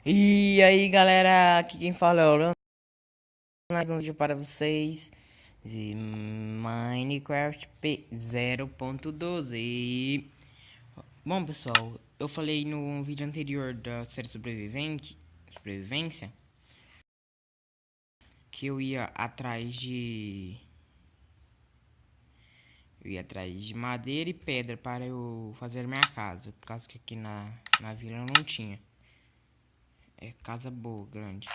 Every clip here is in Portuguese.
E aí galera, aqui quem fala é o Leandro, mais um vídeo para vocês de Minecraft P0.12. Bom pessoal, eu falei no vídeo anterior da série Sobrevivência que eu ia atrás de madeira e pedra para eu fazer minha casa, por causa que aqui na vila eu não tinha. É casa boa, grande.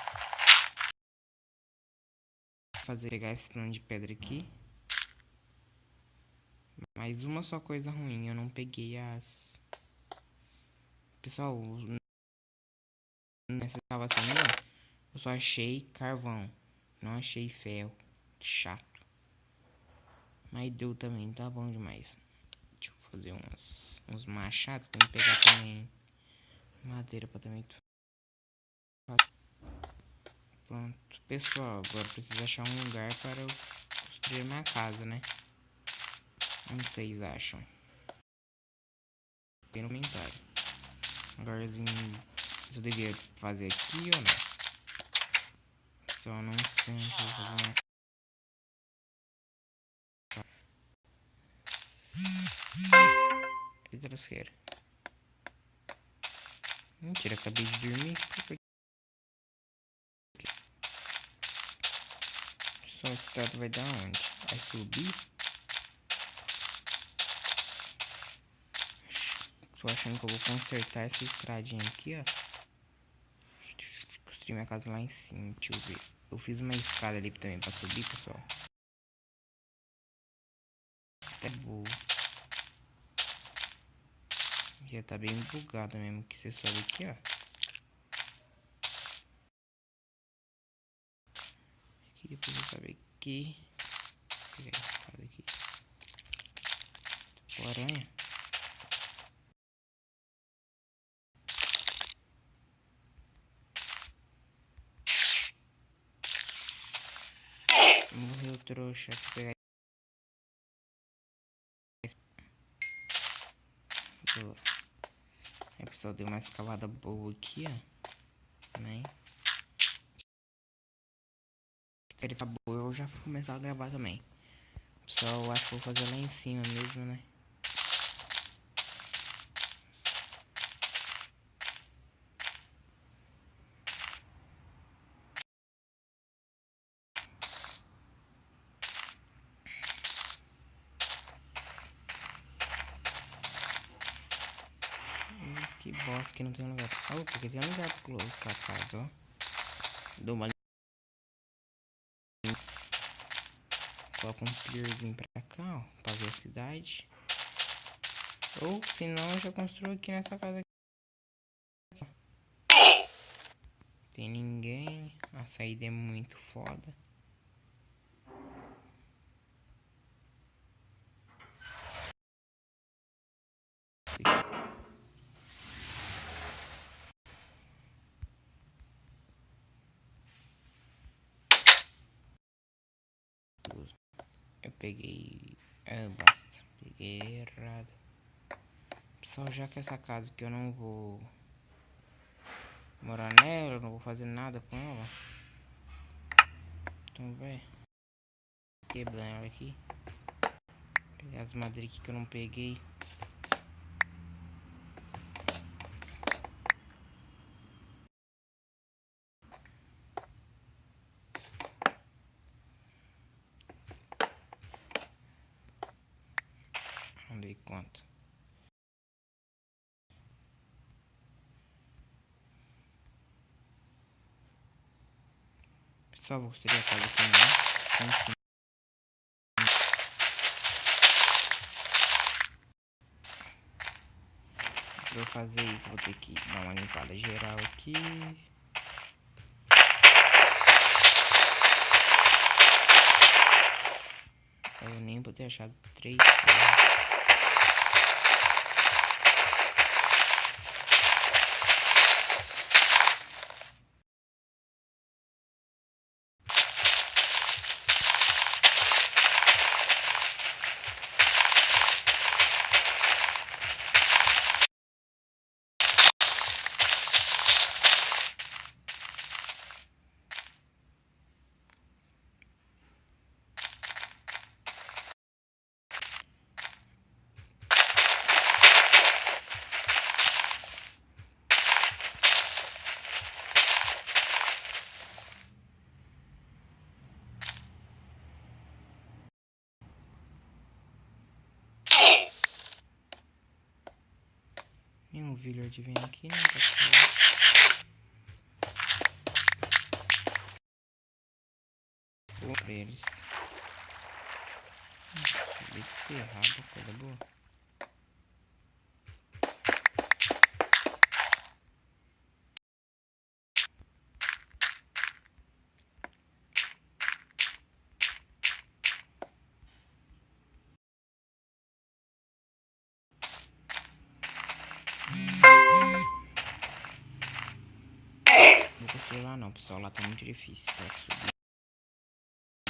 Pegar esse tanto de pedra aqui. Mas uma só coisa ruim, eu não peguei as... Pessoal, nessa escavação eu só achei carvão. Não achei ferro. Chato. Mas deu também, tá bom demais. Deixa eu fazer uns machados pra me pegar também madeira pra também... Pronto. Pessoal, agora preciso achar um lugar para eu construir minha casa, né? Onde vocês acham? Tem no comentário. Agora, assim, eu devia fazer aqui ou não? Só não sei onde eu vou fazer minha trasqueira. Mentira, acabei de dormir. Só esse teto vai dar onde? Vai subir? Tô achando que eu vou consertar essa estradinha aqui, ó. Construir minha casa lá em cima, deixa eu ver. Eu fiz uma escada ali também pra subir, pessoal. Até boa. Já tá bem bugado mesmo, que você sobe aqui, ó. Aqui, depois eu sobe aqui. Vou pegar essa escada aqui. Tipo aranha. Morreu, trouxa. Deixa eu pegar. Boa. Aí, pessoal, deu uma escavada boa aqui, ó. Né? Se ele tá boa, eu já vou começar a gravar também. Pessoal, eu acho que vou fazer lá em cima mesmo, né? Que bosta que não tem lugar. Oh, porque tem lugar pra colocar a casa, ó. Dou uma... Coloca um pierzinho pra cá, ó. Pra ver a cidade. Ou, se não, eu já construo aqui nessa casa aqui. Tem ninguém. A saída é muito foda. Eu peguei... Ah, basta. Peguei errado. Pessoal, já que essa casa aqui eu não vou morar nela, eu não vou fazer nada com ela. Então, vai. Quebrar ela aqui. Pegar as madeiras aqui que eu não peguei. Não dei conta. Pessoal, vou construir a casa aqui, né? Aqui em cima. Pra eu fazer isso, vou ter que dar uma limpada geral aqui. Eu nem vou ter achado 3 ferros. Villard vem aqui, né? Vou pra eles. Beterraba, coisa boa. Vou construir lá não, pessoal. Lá tá muito difícil pra subir.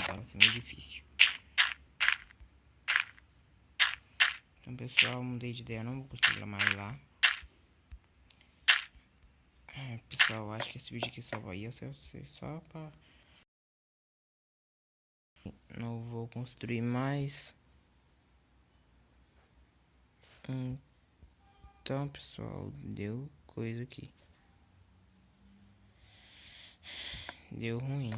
Vai ser meio difícil. Então, pessoal, mudei de ideia. Não vou construir mais lá. Pessoal, acho que esse vídeo aqui só vai ser só pra... Não vou construir mais. Então, pessoal, deu coisa aqui. Deu ruim.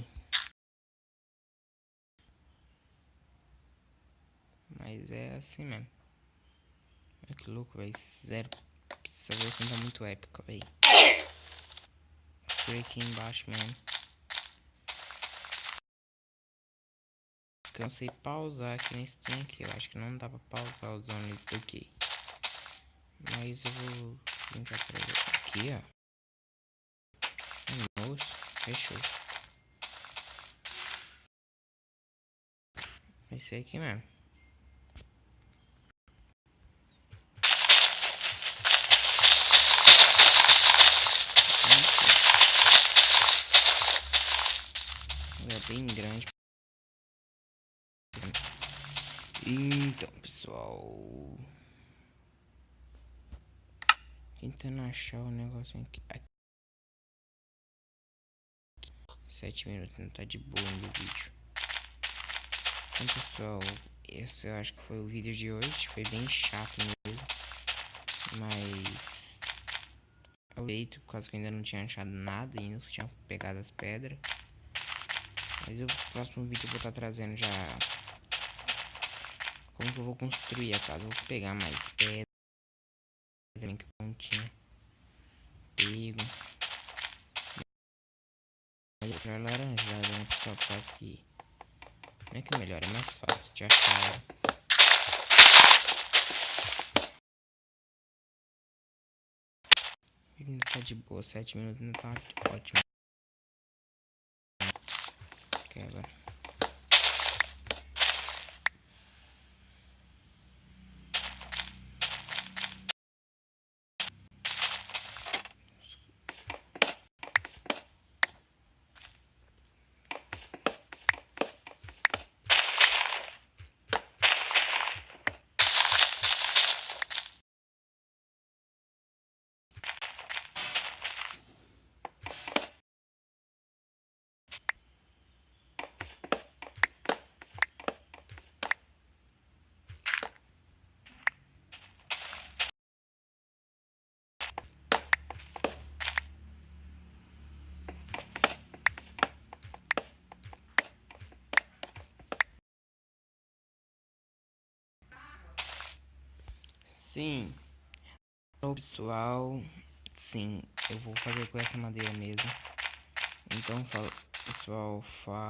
Mas é assim mesmo. Olha que louco, velho. Zero. Essa versão tá muito épica, velho. Construir aqui embaixo mesmo. Porque eu não sei pausar aqui nesse trem aqui. Eu acho que não dá pra pausar o zone aqui. Mas eu vou tentar trazer aqui, ó. Nossa, fechou. Vai ser aqui mesmo. É bem grande. Então, pessoal, tentando achar o negócio aqui. 7 minutos, não tá de boa ainda o vídeo. Então, pessoal, esse eu acho que foi o vídeo de hoje. Foi bem chato mesmo. Mas eu deito, por causa que eu ainda não tinha achado nada ainda, só tinha pegado as pedras. Mas o próximo vídeo eu vou estar trazendo já como que eu vou construir a casa. Vou pegar mais pedra que eu não tinha pego. Melhor laranjada, né, pessoal? Por causa que não é que melhor, é mais fácil de achar. Ele ainda tá de boa, 7 minutos não tá ótimo. Quebra. Sim. Então, pessoal, sim, eu vou fazer com essa madeira mesmo. Então, pessoal, falou.